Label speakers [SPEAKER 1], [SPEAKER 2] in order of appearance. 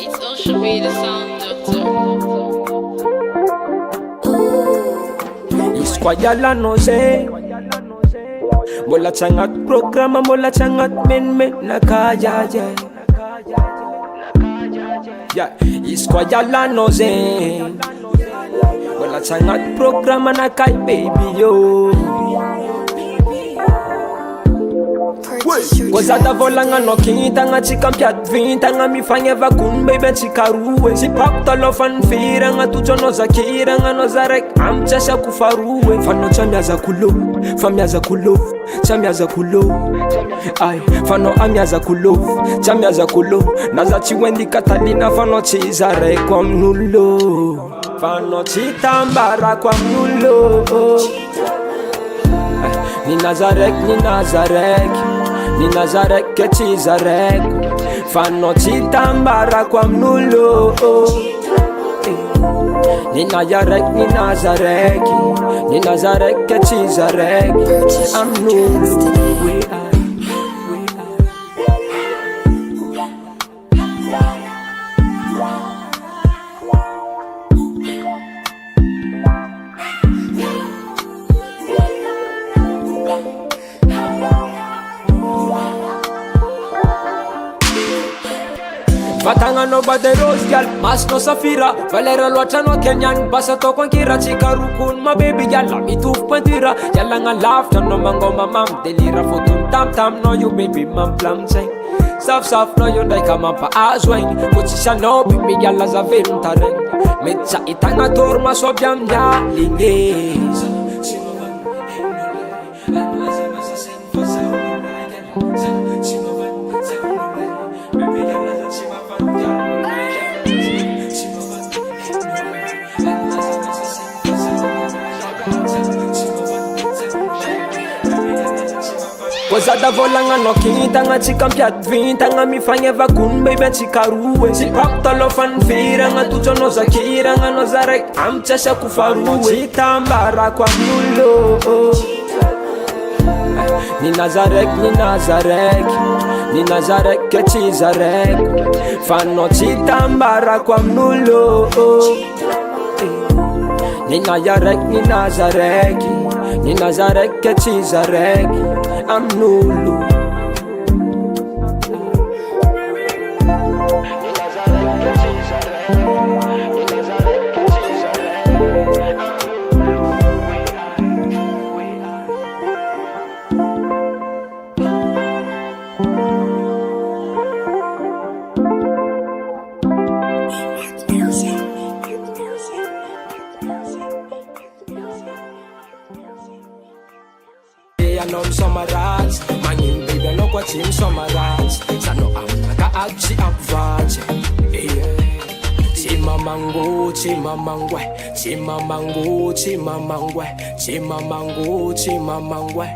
[SPEAKER 1] It's social media sound doctor.
[SPEAKER 2] Iskwayala no se mola changat programa mola changat men nakaya ya iskwayala no se mola changat programa nakai baby yo Koza da volanga no kinta nga chika mpiat vinta nga mifanyeva kun baby chikaruwe Sipakta lo fanfira nga tujo no zakira nga no zarek amchasha kufaruwe Fano chamyaza kulo, famyaza kulo, chamyaza kulo Ay, fano amyaza kulo, chamyaza kulo Naza chiwendi katalina fano chizare kwa mnulo Fano chitambara kwa mnulo Ni Nazarek, ni Nazarek Ni Nazarek ke chizarek Fano chitambara kwa mnulo Ni Nazarek, ni Nazarek Ni Nazarek ke chizarek Amnulo Batanga no bade rose gal, mas no safira Valera locha no Kenyan, basa to kwa kira Chika rukun ma baby gal, la mituf pentira Yalla nga laughter no mango mamam Delira fotun tam tam no you baby mam plam cheng Saf no you dai kama pa azweng Kuchisha no baby gal la za ventaren Mecha itanga torma so biam ya linges Koza da volanga no kinta nga chika mpiat vinta nga mifanyeva kun baby chikaruwe Sipakta lo fanfira nga tujo no zakira nga no zarek amchasha kufaruwe Chitambara kwa mnulo Ni Nazarek, ni Nazarek Ni Nazarek ke chizarek Fano chitambara kwa mnulo Ni Nazarek, ni Nazarek Ni Nazarek ke chizarek Amnulo Anom somarats, mangin baby no kwa chim somarats. Sano ang naka-agsi apvache. Chimamango, chimamangwe, chimamangwe, chimamangwe, chimamangwe, chimamangwe.